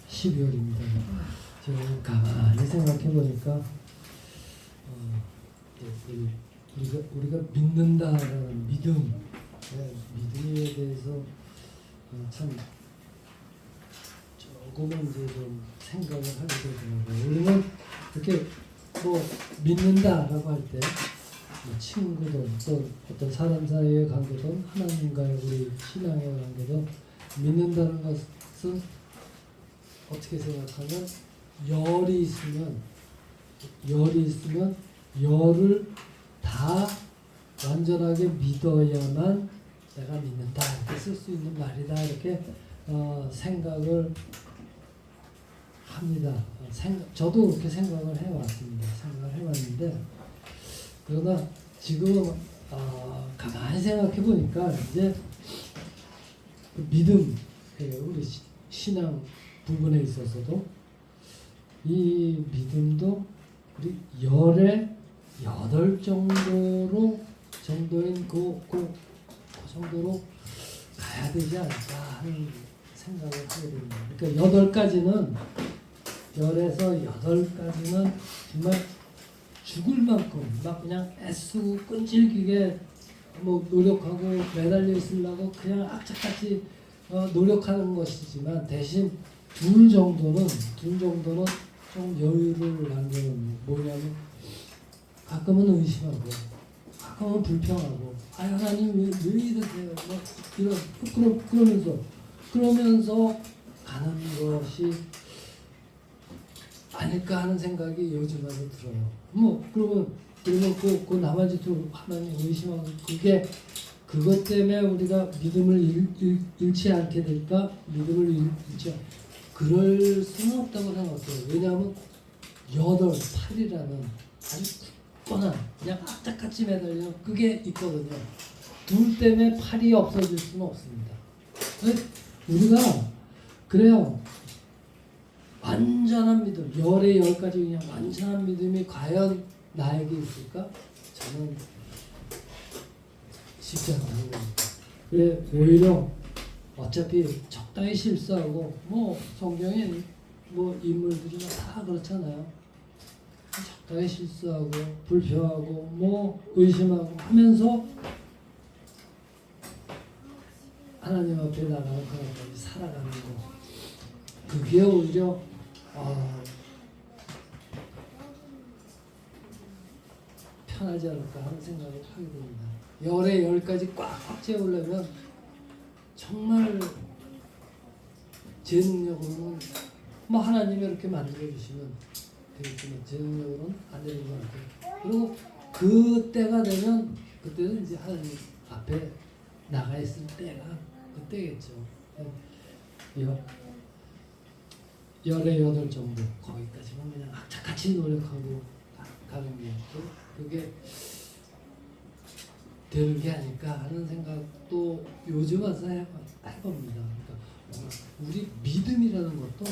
12월입니다. 지금 가만히 생각해 보니까 우리가 믿는다라는 믿음, 믿음에 대해서 참 조금은 이제 좀 생각을 하게 되더라고요. 우리는 이렇게 뭐 믿는다라고 할 때 친구든 또 어떤 사람 사이의 관계든 하나님과의 우리 신앙의 관계든 믿는다는 것은 어떻게 생각하면 열이 있으면 열을 다 완전하게 믿어야만 내가 믿는다 이렇게 쓸 수 있는 말이다 이렇게 생각을 합니다. 저도 그렇게 생각을 해왔습니다. 생각을 해왔는데 그러나 지금 가만히 생각해 보니까 이제 그 믿음 우리 신앙 부분에 있어서도 이 믿음도 우리 열의 8 정도인 그 정도로 가야 되지 않을까 하는 생각을 하게 됩니다. 그러니까 8가지는 열에서 8가지는 정말 죽을 만큼 막 그냥 애쓰고 끈질기게 뭐 노력하고 매달려 있으려고 그냥 악착같이 노력하는 것이지만 대신 둘 정도는 좀 여유를 남겨놓는 뭐냐면 가끔은 의심하고 가끔은 불평하고 하나님 왜 이러세요? 뭐 이런 그러면서 가는 것이 아닐까 하는 생각이 요즘 와서 들어요. 뭐 그러면 그 나머지도 하나님 의심하고 그것 때문에 우리가 믿음을 잃지 않게 될까? 믿음을 잃지 그럴 수는 없다고 생각해요. 왜냐하면 8이라는 아주 굳건한 그냥 악착같이 매달리는 그게 있거든요. 둘 때문에 8이 없어질 수는 없습니다. 우리가 그래요. 완전한 믿음, 열의 10가지 그냥 완전한 믿음이 과연 나에게 있을까? 저는 쉽지 않다는 겁니다. 그래 오히려 어차피 적당히 실수하고 뭐 성경에 뭐 인물들이 다 그렇잖아요. 적당히 실수하고 불평하고 뭐 의심하고 하면서 하나님 앞에 나가는 그날까지 살아가는 거. 그게 오히려 편하지 않을까 하는 생각을 하게 됩니다. 열의 10가지 꽉 채우려면 정말 제 능력으로는 뭐 하나님이 이렇게 만들어주시면 되겠지만 제 능력으로는 안 되는 것 같아요. 그리고 그때가 되면 그때는 이제 하나님 앞에 나가 있을 때가 그때겠죠. 열의 8 정도 거기까지만 그냥 악착같이 노력하고 가는 게 그게 되는 게 아닐까 하는 생각도 요즘 와서 해봅니다. 그러니까 우리 믿음이라는 것도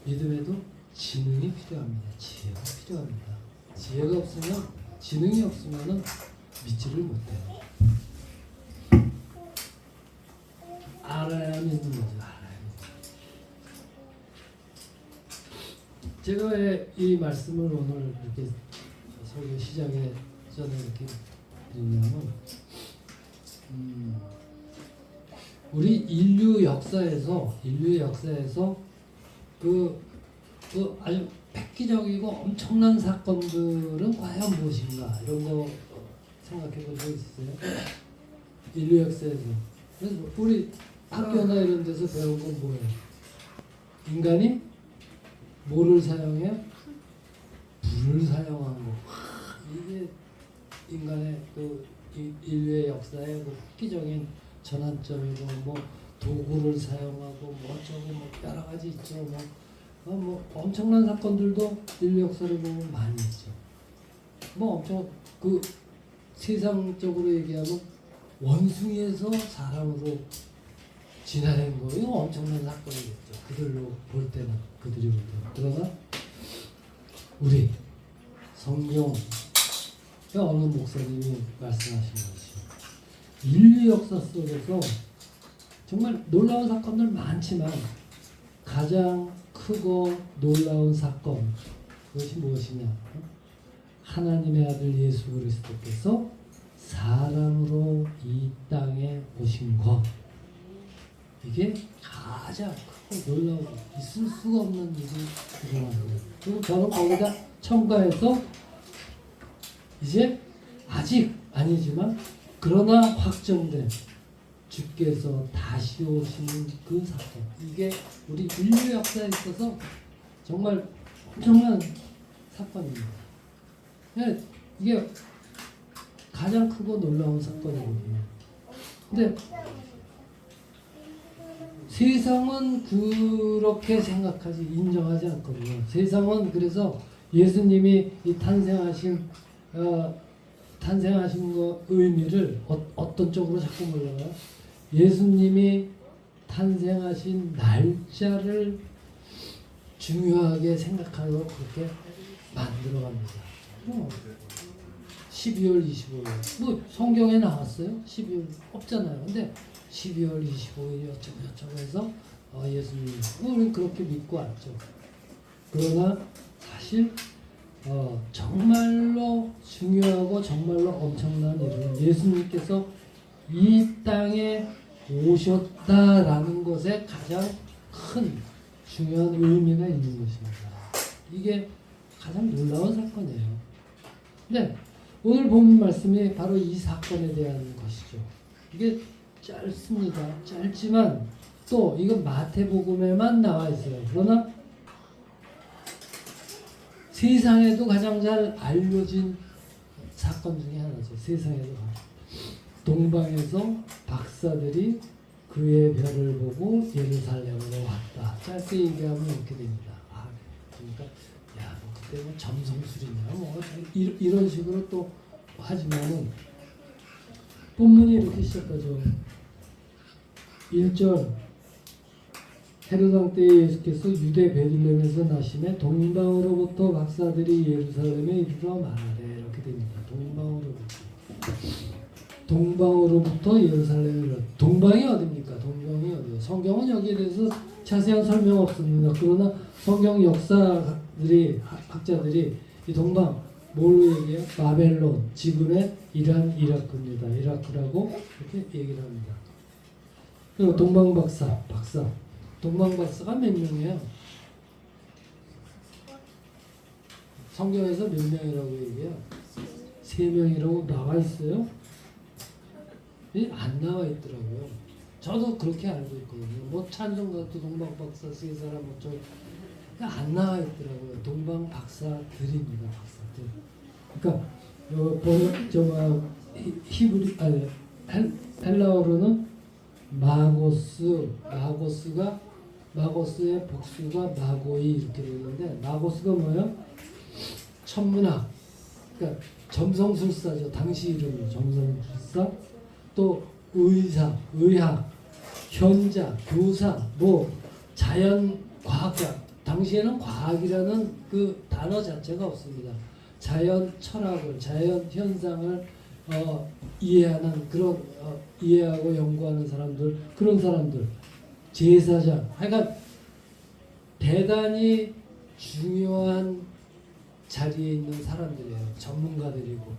믿음에도 지능이 필요합니다. 지혜가 필요합니다. 지혜가 없으면 지능이 없으면은 믿지를 못해요. 알아야 믿는 거죠. 제가 왜 이 말씀을 오늘 이렇게 설교 시작에 전에 이렇게 드리냐면 우리 인류 역사에서 그 아주 획기적이고 엄청난 사건들은 과연 무엇인가 이런 거 생각해 본 적 있으세요? 인류 역사에서. 그래서 우리 학교나 이런 데서 배운 건 뭐예요? 인간이 뭐를 사용해요? 불을 사용한 거. 이게 인간의 그 인류의 역사의 그 획기적인 전환점이고 뭐 도구를 사용하고 뭐 어쩌고 뭐 여러 가지 있죠. 뭐 엄청난 사건들도 인류 역사를 보면 많이 있죠. 뭐 엄청 그 세상적으로 얘기하면 원숭이에서 사람으로 진화된 거 이거 엄청난 사건이겠죠. 그들이 볼 때는. 그러나 우리 성경 어느 목사님이 말씀하신 것이 인류 역사 속에서 정말 놀라운 사건들 많지만 가장 크고 놀라운 사건, 그것이 무엇이냐? 하나님의 아들 예수 그리스도께서 사람으로 이 땅에 오신 것. 이게 가장 크고 놀라우고 있을 수가 없는 일이 일어나는 거예요. 그리고 저는 거기다 첨가해서 이제 아직 아니지만 그러나 확정된 주께서 다시 오시는 그 사건. 이게 우리 인류 역사에 있어서 정말 엄청난 사건입니다. 이게 가장 크고 놀라운 사건이거든요. 근데 세상은 그렇게 생각하지 인정하지 않거든요. 세상은 그래서 예수님이 이 탄생하신 거 의미를 어떤 쪽으로 자꾸 몰라요. 예수님이 탄생하신 날짜를 중요하게 생각하고 그렇게 만들어갑니다. 12월 25일. 뭐 성경에 나왔어요? 12월 없잖아요. 근데 12월 25일 어쩌고 해서 예수님 우리는 그렇게 믿고 왔죠. 그러나 사실 정말로 중요하고 정말로 엄청난 일은 예수님께서 이 땅에 오셨다라는 것에 가장 큰 중요한 의미가 있는 것입니다. 이게 가장 놀라운 사건이에요. 근데 오늘 본 말씀이 바로 이 사건에 대한 것이죠. 이게 짧습니다. 짧지만 또 이건 마태복음에만 나와 있어요. 그러나 세상에도 가장 잘 알려진 사건 중에 하나죠. 세상에도. 동방에서 박사들이 그의 별을 보고 예루살렘으로 왔다. 짧게 얘기하면 이렇게 됩니다. 그러니까 야, 뭐 그때 뭐 점성술이냐 뭐 이런 식으로 또 하지만은 본문이 이렇게 시작하죠. 1절 헤롯 왕 때에 예수께서 유대 베들레헴에서 나심에 동방으로부터 박사들이 예루살렘에 이르러 말하되 이렇게 됩니다. 동방으로부터 예루살렘에 이르러. 동방이 어디입니까? 동방이 어디요? 성경은 여기에 대해서 자세한 설명 없습니다. 그러나 성경 역사들이 학자들이 이 동방 뭘로 얘기해요? 바벨론, 지금의 이란, 이라크입니다. 이라크라고 이렇게 얘기를 합니다. 그리고 동방박사. 동방박사가 몇 명이에요? 성경에서 몇 명이라고 얘기해요? 3명이라고 나와 있어요? 안 나와 있더라고요. 저도 그렇게 알고 있거든요. 뭐 찬송가도 동방박사 3사람 어쩌고 안 나와 있더라고요. 동방박사들입니다. 박사들. 그러니까 히브리 헬라어로는 마고스의 복수가 마고이 이렇게 되는데 마고스가 뭐예요? 천문학. 그러니까 점성술사죠. 당시 이름으로 점성술사. 또 의사, 의학, 현자, 교사, 뭐 자연과학자. 당시에는 과학이라는 그 단어 자체가 없습니다. 자연 철학을, 자연 현상을 이해하는 그런 이해하고 연구하는 사람들, 그런 사람들, 제사장, 하여간 대단히 중요한 자리에 있는 사람들이에요. 전문가들이고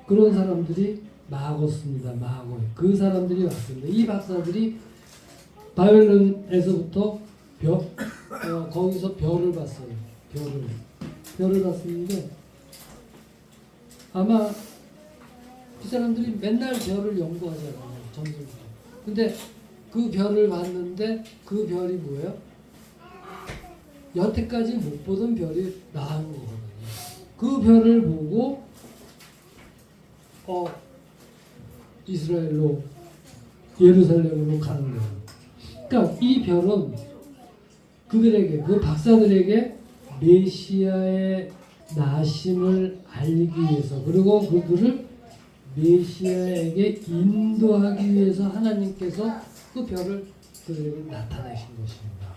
그런 사람들이 마고스입니다. 마고. 그 사람들이 왔습니다. 이 박사들이 바벨론에서부터 거기서 별을 봤어요. 별을 봤었는데 아마 그 사람들이 맨날 별을 연구하잖아요. 점수로. 근데 그 별을 봤는데 그 별이 뭐예요? 여태까지 못 보던 별이 나온 거거든요. 그 별을 보고 이스라엘로 예루살렘으로 가는 거예요. 그러니까 이 별은 그들에게, 그 박사들에게 메시아의 나심을 알리기 위해서, 그리고 그들을 메시아에게 인도하기 위해서 하나님께서 그 별을 그들에게 나타내신 것입니다.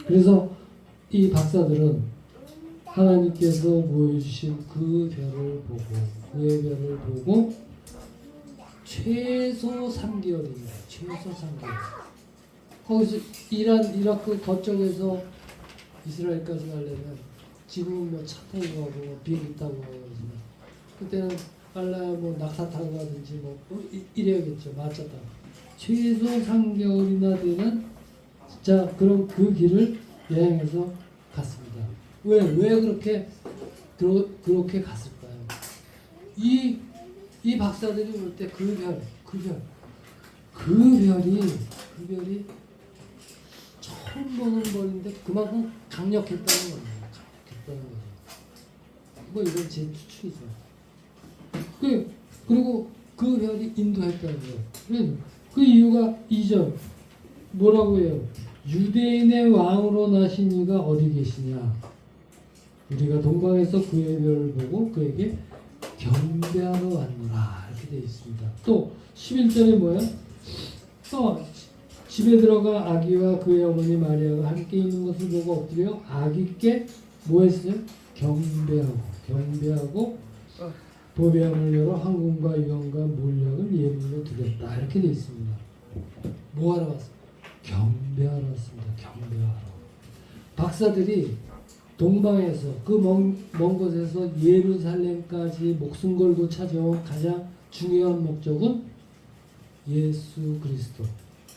그래서 이 박사들은 하나님께서 보여주신 그 별을 보고, 그의 별을 보고 최소 3개월입니다. 최소 3개월. 거기서 이라크 거쪽에서 이스라엘까지 가려면 지금은 뭐 차 타고 가고 뭐 비행기 타고 가고 그러지만 그때는 빨라야 뭐 낙타 타고 가든지 뭐 이래야겠죠. 마차 타고. 최소 3개월이나 되는 진짜 그런 그 길을 여행해서 갔습니다. 왜 그렇게 그렇게 갔을까요? 이 박사들이 볼 때 그 별이 처음 보는 별인데 그만큼 강력했다는 겁니다. 강력했다는 거죠. 뭐 이건 제 추측이죠. 그리고 그 별이 인도했다는 거예요. 그 이유가 2절 뭐라고 해요? 유대인의 왕으로 나신 이가 어디 계시냐? 우리가 동방에서 그의 별을 보고 그에게 경배하러 왔노라 이렇게 되어 있습니다. 또 11절에 뭐야? 집에 들어가 아기와 그의 어머니 마리아가 함께 있는 것을 보고 엎드려 아기께 뭐 했어요? 경배하고 보배함을 열어 황금과 유황과 몰약을 예물로 드렸다 이렇게 되어 있습니다. 뭐하러 왔어요? 경배하러 왔습니다. 경배하러. 박사들이 동방에서 그 먼 곳에서 예루살렘까지 목숨 걸고 찾아온 가장 중요한 목적은 예수 그리스도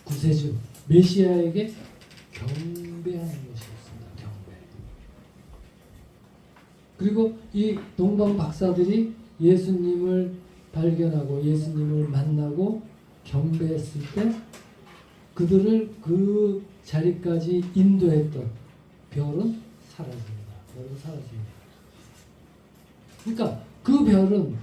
구세주 메시아에게 경배하는 것이었습니다. 경배. 그리고 이 동방 박사들이 예수님을 발견하고 예수님을 만나고 경배했을 때 그들을 그 자리까지 인도했던 별은 사라집니다. 그러니까 그 별은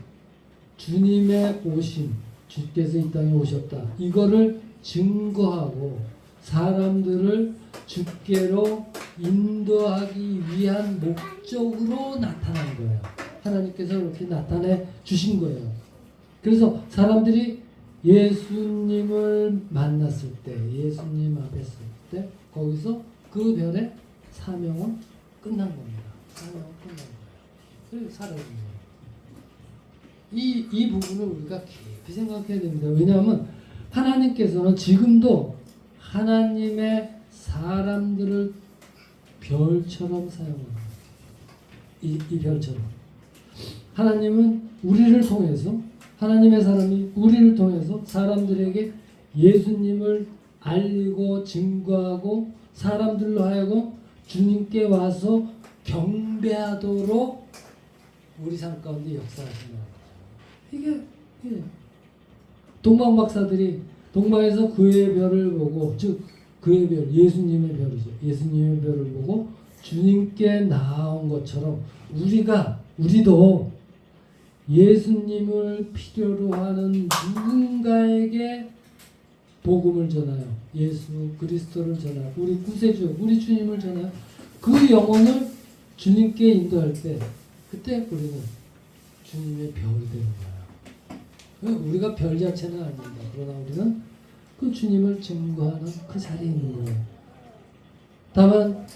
주님의 오심, 주께서 이 땅에 오셨다. 이거를 증거하고 사람들을 주께로 인도하기 위한 목적으로 나타난 거예요. 하나님께서 그렇게 나타내 주신 거예요. 그래서 사람들이 예수님을 만났을 때, 예수님 앞에 섰을 때 거기서 그 별의 사명은 끝난 겁니다. 사명은 끝난 거예요. 그리고 사라진 거예요. 이 부분을 우리가 깊이 생각해야 됩니다. 왜냐하면 하나님께서는 지금도 하나님의 사람들을 별처럼 사용합니다. 이 별처럼. 하나님은 우리를 통해서 하나님의 사람이 우리를 통해서 사람들에게 예수님을 알리고 증거하고 사람들로 하여금 주님께 와서 경배하도록 우리 삶 가운데 역사하신다는 거죠. 이게 동방 박사들이 동방에서 그의 별을 보고 즉 그의 별 예수님의 별이죠. 예수님의 별을 보고 주님께 나온 것처럼 우리도 예수님을 필요로 하는 누군가에게 복음을 전하여 예수 그리스도를 전하여 우리 구세주 우리 주님을 전하여 그 영혼을 주님께 인도할 때 그때 우리는 주님의 별이 되는 거예요. 우리가 별 자체는 아닙니다. 그러나 우리는 그 주님을 증거하는 그 자리에 있는 거예요. 다만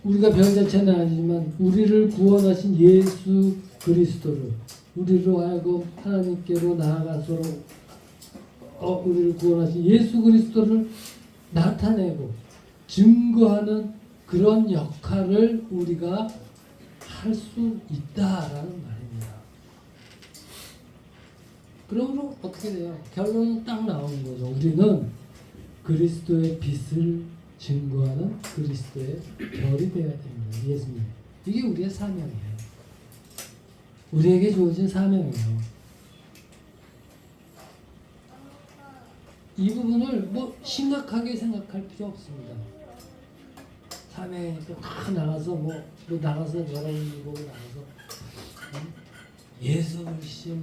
우리가 별 자체는 아니지만 우리를 구원하신 예수 그리스도를 우리로 하여금 하나님께로 나아가서 우리를 구원하신 예수 그리스도를 나타내고 증거하는 그런 역할을 우리가 할 수 있다라는 말입니다. 그러므로 어떻게 돼요? 결론은 딱 나오는 거죠. 우리는 그리스도의 빛을 증거하는 그리스도의 별이 되어야 됩니다. 예수님. 이게 우리의 사명이에요. 우리에게 주어진 사명이에요. 이 부분을 뭐 심각하게 생각할 필요 없습니다. 사명이니까 다 나가서 나가서 여러분 보고 나가서 예수 그리스도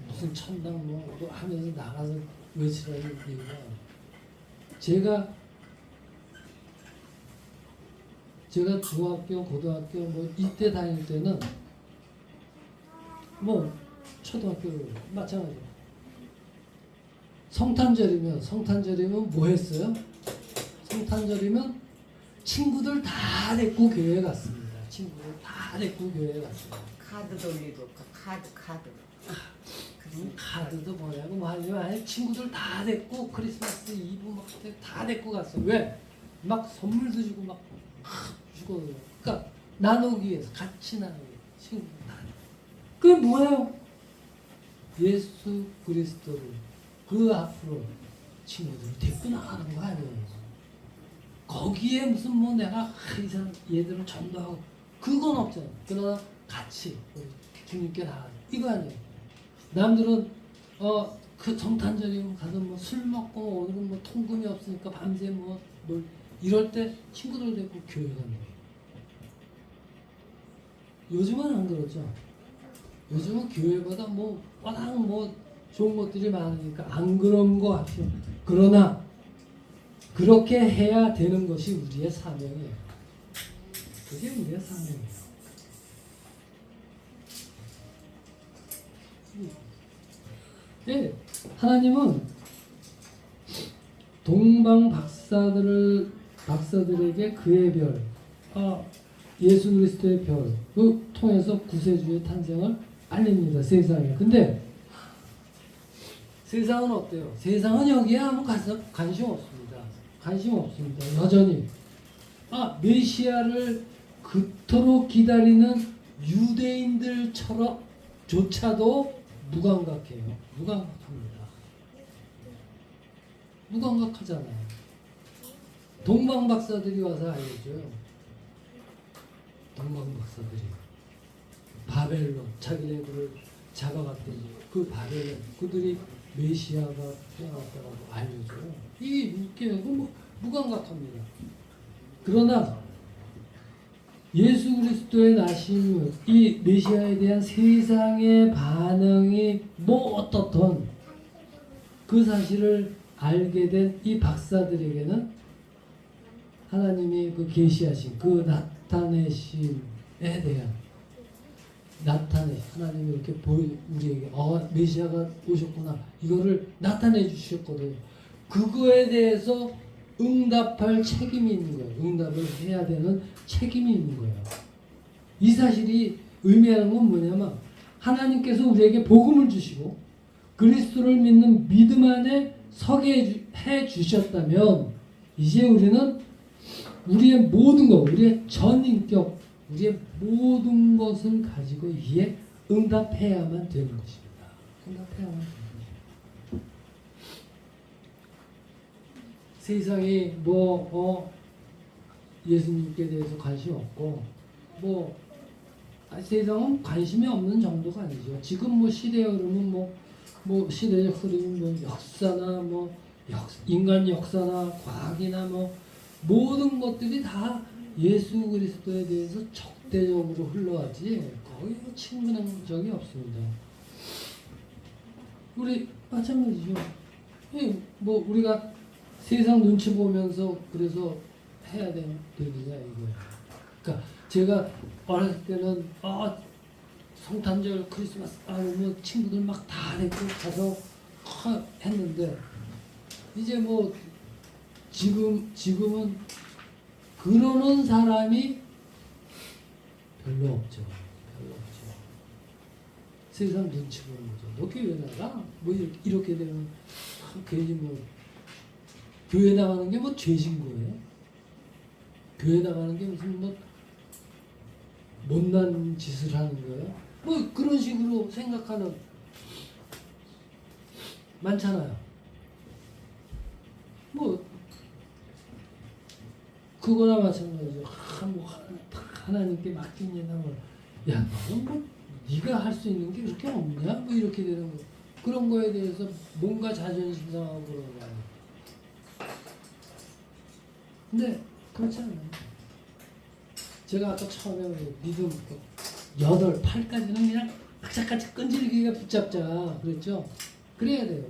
무슨 천당 하면서 나가서 외치라는 이유가 제가 중학교 고등학교 이때 다닐 때는 초등학교 마찬가지예요. 성탄절이면 뭐 했어요? 성탄절이면 친구들 다 데리고 교회에 갔습니다. 친구들 다 데리고 교회에 갔어요. 카드 돌리고 카드. 카드도 보내고 뭐 하지만 친구들 다 데리고 크리스마스 이브 막 다 데리고 갔어. 왜? 막 선물도 주고 막 주고. 그러니까 나누기 위해서 같이 나누기 위해서 친구들 다. 그게 뭐예요? 예수 그리스도를 그 앞으로 친구들을 데리고 나가는 거 아니에요. 거기에 무슨 뭐 내가 이 사람 얘들을 전도하고 그건 없잖아. 그러나 같이 주님께 나가 이거 아니에요. 남들은 그 성탄절이면 가서 뭐 술 먹고 오늘은 뭐 통금이 없으니까 밤새 뭐 이럴 때 친구들 데리고 교회 가는 거예요. 요즘은 안 그러죠. 요즘은 교회보다 뭐 워낙 뭐 좋은 것들이 많으니까 안 그런 거 같아요. 그러나 그렇게 해야 되는 것이 우리의 사명이에요. 그게 우리의 사명이에요. 네, 하나님은 동방 박사들에게 그의 별, 예수 그리스도의 별을 통해서 구세주의 탄생을 알립니다. 세상에. 근데 세상은 어때요? 세상은 여기에 아무 관심 없습니다. 관심 없습니다. 여전히 메시아를 그토록 기다리는 유대인들처럼 조차도 무감각해요. 무감각합니다. 무감각하잖아요. 동방 박사들이 와서 알려줘요. 동방 박사들이 바벨론 자기네들을 잡아갔더니 그 바벨론 그들이 메시아가 태어났다고 알려줘요. 이게 웃겨요. 뭐 무감각합니다. 그러나 예수 그리스도의 나심, 이 메시아에 대한 세상의 반응이 뭐 어떻든 그 사실을 알게 된 이 박사들에게는 하나님이 그 계시하신 그 나타내심에 대한 하나님이 이렇게 우리에게 메시아가 오셨구나 이거를 나타내 주셨거든요. 그거에 대해서 응답할 책임이 있는 거예요. 응답을 해야 되는 책임이 있는 거예요. 이 사실이 의미하는 건 뭐냐면 하나님께서 우리에게 복음을 주시고 그리스도를 믿는 믿음 안에 서게 해 주셨다면 이제 우리는 우리의 모든 것, 우리의 전인격, 우리의 모든 것을 가지고 이에 응답해야만 되는 것입니다. 응답해야만 되는 것입니다. 세상이 예수님께 대해서 관심 없고 세상은 관심이 없는 정도가 아니죠. 지금 시대의 흐름은 시대의 흐름이 역사나 인간 역사나 과학이나 모든 것들이 다 예수 그리스도에 대해서 적대적으로 흘러가지 거의 친근한 적이 없습니다. 우리 마찬가지죠. 우리가 세상 눈치 보면서 그래서 해야 되느냐 이거예요. 그러니까 제가 어렸을 때는 성탄절 크리스마스 친구들 막 다 데리고 가서 했는데 이제 지금은 그러는 사람이 별로 없죠. 세상 눈치 보는 거죠. 너 교회 나가? 이렇게 되면 괜히 교회 나가는 게 죄진 거예요? 교회 나가는 게 무슨 못난 짓을 하는 거예요? 그런 식으로 생각하는 많잖아요. 그거나 마찬가지죠. 하나님께 맡긴 일은 야 너는 네가 할 수 있는 게 그렇게 없냐? 이렇게 되는 거. 그런 거에 대해서 뭔가 자존심 상하고 그런 거 아니에요. 근데 그렇지 않아요. 제가 아까 처음에 믿음 8, 8까지는 그냥 악착같이 끈질기게 붙잡자 그랬죠. 그래야 돼요.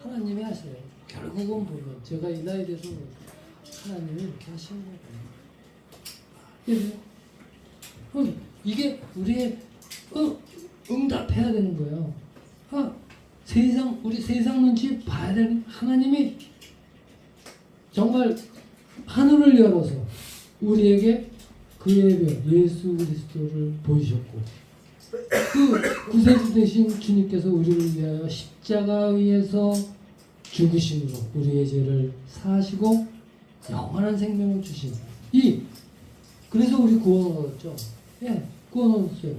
하나님이 하세요. 결국은 보면 제가 이 나이 돼서 하나님이 이렇게 하시는 거예요. 이게 우리의 응답해야 되는 거예요. 우리 세상 눈치 봐야 되는 하나님이 정말 하늘을 열어서 우리에게 그의 별 예수 그리스도를 보이셨고 그 구세주 되신 주님께서 우리를 위하여 십자가 위에서 죽으심으로 우리의 죄를 사하시고 영원한 생명을 주신 그래서 우리 구원을 얻었죠. 예, 구원을 얻었어요.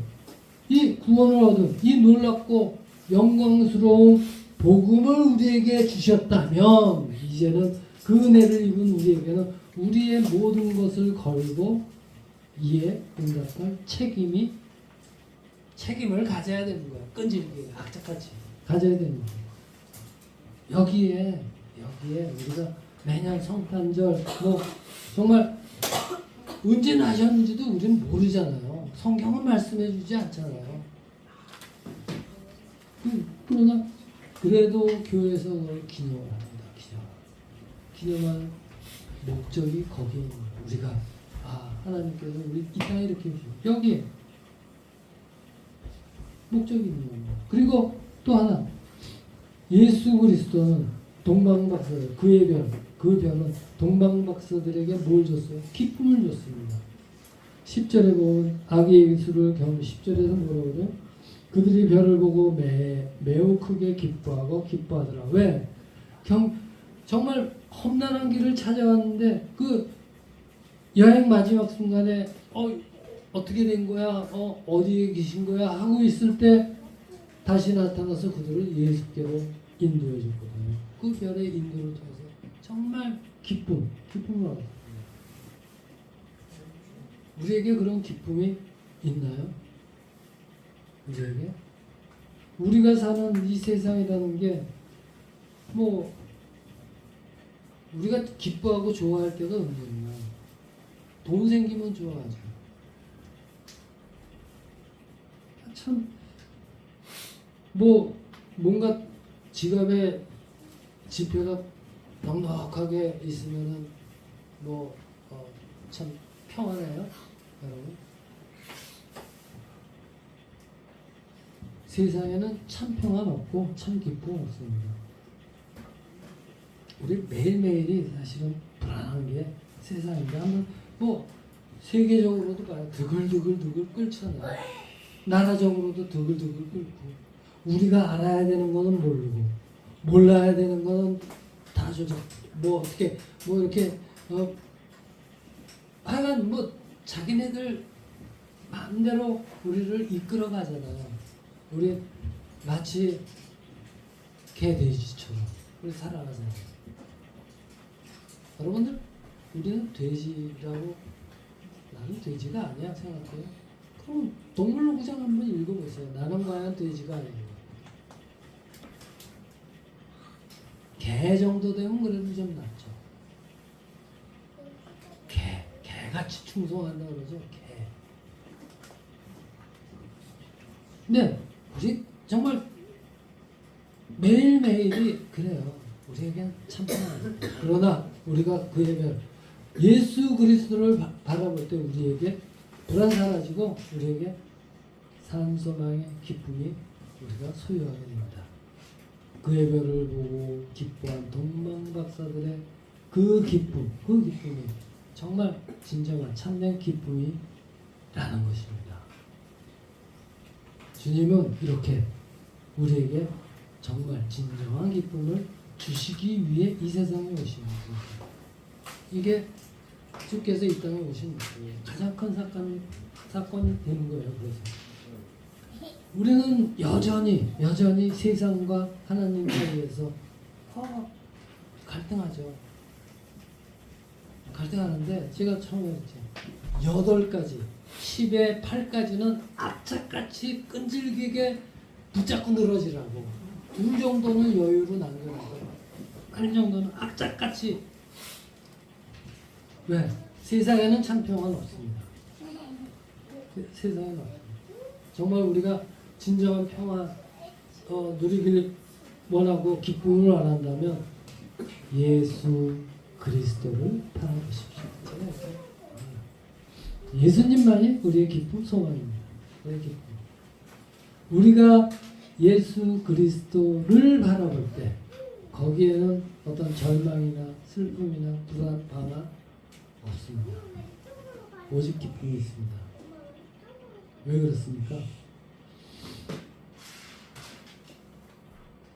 이 구원을 얻은 이 놀랍고 영광스러운 복음을 우리에게 주셨다면 이제는 그 은혜를 입은 우리에게는 우리의 모든 것을 걸고 이에 응답할 책임을 가져야 되는 거야. 끈질기게 악착같이 가져야 되는 거야. 여기에 우리가 매년 성탄절 정말 언제 나셨는지도 우리는 모르잖아요. 성경은 말씀해 주지 않잖아요. 그러나 그래도 교회에서 그걸 기념을 합니다. 기념할 목적이 거기에 있는 거예요. 우리가 하나님께서 우리 이 땅에 이렇게 주시고 여기에 목적이 있는 겁니다. 그리고 또 하나 예수 그리스도는 동방박사들 그 별은 동방박사들에게 뭘 줬어요? 기쁨을 줬습니다. 10절에 보면 악의 예수를 경험 10절에서 뭐라고 그래요? 그들이 별을 보고 매우 크게 기뻐하더라. 왜? 정말 험난한 길을 찾아왔는데 그 여행 마지막 순간에 어떻게 된 거야? 어디에 계신 거야? 하고 있을 때 다시 나타나서 그들을 예수께로 인도해 줬거든요. 그 별의 인도를 통해서 정말 기쁨을 얻었습니다. 우리에게 그런 기쁨이 있나요? 우리에게? 우리가 사는 이 세상이라는 게 우리가 기뻐하고 좋아할 때가 언제냐? 돈 생기면 좋아하죠. 참 뭔가 지갑에 지폐가 넉넉하게 있으면은 참 평안해요, 여러분. 세상에는 참 평안 없고 참 기쁨 없습니다. 우리 매일매일이 사실은 불안한 게 세상인데 한번 세계적으로도 봐요. 드글드글 끓잖아요. 나라적으로도 드글드글 끓고 우리가 알아야 되는 거는 모르고 몰라야 되는 거는 다 조작 이렇게 하여간 자기네들 마음대로 우리를 이끌어 가잖아요. 우리 마치 개돼지처럼 우리 살아가잖아요. 여러분들 우리는 돼지라고 나는 돼지가 아니야 생각해요. 그럼 동물농장 한번 읽어보세요. 나는 과연 돼지가 아니에요. 개 정도 되면 그래도 좀 낫죠. 개같이 충성한다 그러죠. 개. 네, 우리 정말 매일매일이 그래요. 우리에겐 참 편안해요. 그러나 우리가 그의 별 예수 그리스도를 바라볼 때 우리에게 불안 사라지고 우리에게 산소망의 기쁨이 우리가 소유하게 됩니다. 그의 별을 보고 기뻐한 동방박사들의 그 기쁨이 정말 진정한 참된 기쁨이라는 것입니다. 주님은 이렇게 우리에게 정말 진정한 기쁨을 주시기 위해 이 세상에 오신 것입니다. 이게 주께서 이 땅에 오신 가장 큰 사건이 되는 거예요. 그래서 우리는 여전히 세상과 하나님 사이에서 갈등하는데 제가 처음에 했죠. 8가지 10의 8까지는 악착같이 끈질기게 붙잡고 늘어지라고 2 정도는 여유로 남겨놓고 8 정도는 악착같이 왜? 세상에는 참 평안 없습니다. 세상에는 없습니다. 정말 우리가 진정한 평안 누리기를 원하고 기쁨을 원한다면 예수 그리스도를 바라보십시오. 예수님만이 우리의 기쁨 소망입니다. 우리의 기쁨. 우리가 예수 그리스도를 바라볼 때 거기에는 어떤 절망이나 슬픔이나 불안, 방황 없습니다. 오직 기쁨이 있습니다. 왜 그렇습니까?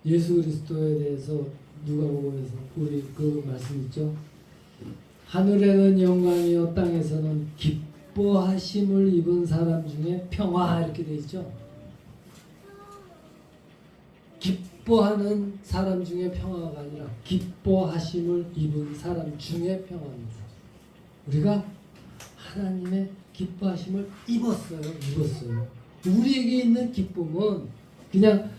예수 그리스도에 대해서 누가복음에서 우리 그 말씀 있죠. 하늘에는 영광이요 땅에서는 기뻐하심을 입은 사람 중에 평화 이렇게 돼 있죠. 기뻐하는 사람 중에 평화가 아니라 기뻐하심을 입은 사람 중에 평화입니다. 우리가 하나님의 기뻐하심을 입었어요. 우리에게 있는 기쁨은 그냥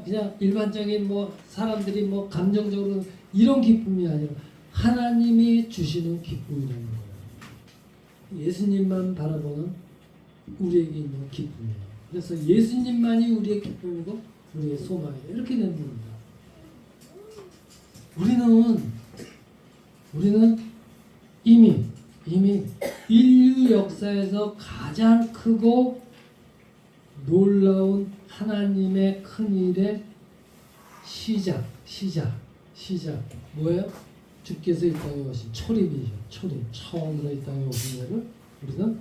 그냥 일반적인 사람들이 감정적으로 이런 기쁨이 아니라 하나님이 주시는 기쁨이라는 거예요. 예수님만 바라보는 우리에게 있는 기쁨이에요. 그래서 예수님만이 우리의 기쁨이고 우리의 소망이에요. 이렇게 되는 겁니다. 우리는 이미 인류 역사에서 가장 크고 놀라운 하나님의 큰 일의 시작 뭐예요? 주께서 이 땅에 오신 초림이죠. 처음으로 이 땅에 오신 것을 우리는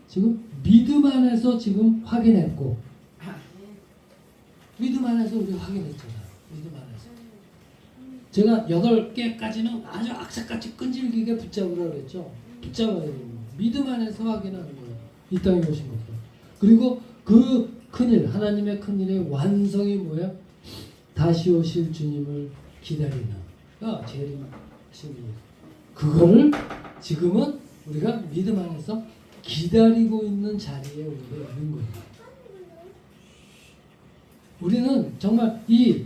지금 믿음 안에서 지금 확인했고, 믿음 안에서 우리 확인했잖아요. 믿음 안에서. 제가 8개까지는 아주 악착같이 끈질기게 붙잡으라 그랬죠. 붙잡아야 됩니다. 믿음 안에서 확인하는 거예요. 이 땅에 오신 것을. 그리고 그 큰일, 하나님의 큰일의 완성이 뭐예요? 다시 오실 주님을 기다리는 재림하신 일. 그거를 지금은 우리가 믿음 안에서 기다리고 있는 자리에 우리가 있는 거예요. 우리는 정말 이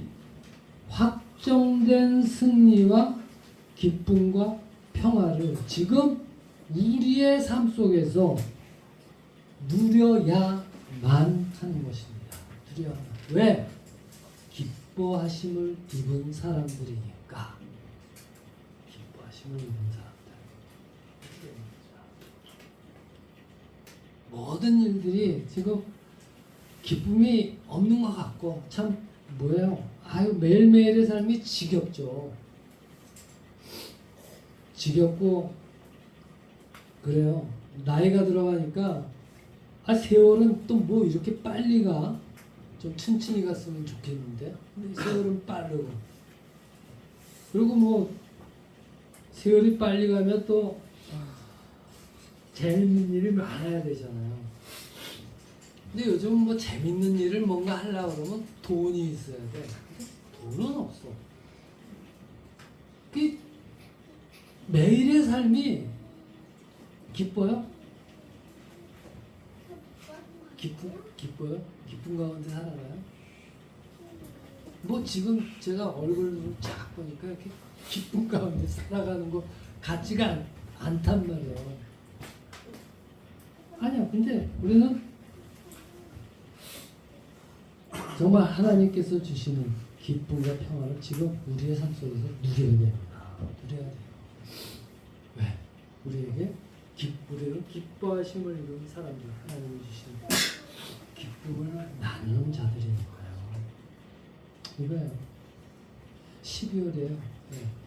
확정된 승리와 기쁨과 평화를 지금 우리의 삶 속에서 누려야만 하는 것입니다. 누려야만. 왜? 기뻐하심을 입은 사람들이니까. 기뻐하심을 입은 사람들. 모든 일들이 지금 기쁨이 없는 것 같고 참 매일매일의 삶이 지겹죠. 지겹고 그래요. 나이가 들어가니까 세월은 또 이렇게 빨리 가. 좀 튼튼히 갔으면 좋겠는데 근데 세월은 빠르고 그리고 세월이 빨리 가면 또 재밌는 일이 많아야 되잖아요. 근데 요즘 재밌는 일을 뭔가 하려고 그러면 돈이 있어야 돼. 근데 돈은 없어. 매일의 삶이 기뻐요? 기뻐요? 기쁨 가운데 살아가요? 지금 제가 얼굴을 쫙 보니까 이렇게 기쁨 가운데 살아가는 거 같지가 않단 말이에요. 아니야. 근데 우리는 정말 하나님께서 주시는 기쁨과 평화를 지금 우리의 삶 속에서 누려야 됩니다. 누려야 돼요. 왜? 우리에게 우리는 기뻐하심을 입은 사람들, 하나님이 주시는 기쁨을 나누는 자들이니까요. 이거예요. 12월이에요.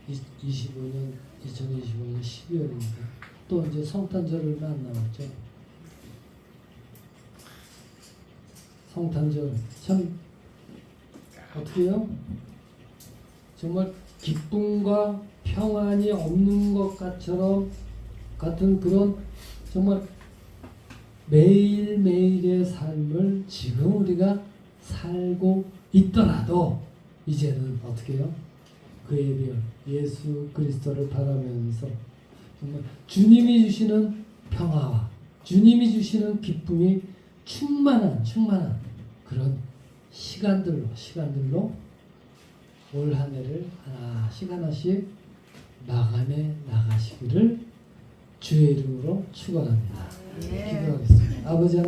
2025년 12월이니까 또 이제 성탄절 얼마 안 남았죠. 성탄절 참 어떻게요? 정말 기쁨과 평안이 없는 것 같은 그런 정말 매일매일의 삶을 지금 우리가 살고 있더라도 이제는 어떻게 해요? 그의 별 예수 그리스도를 바라면서 정말 주님이 주시는 평화와 주님이 주시는 기쁨이 충만한 그런 시간들로 올 한 해를 하나씩 마감해 나가시기를 주의 이름으로 축원합니다. 기도하겠습니다. 아버지 하나님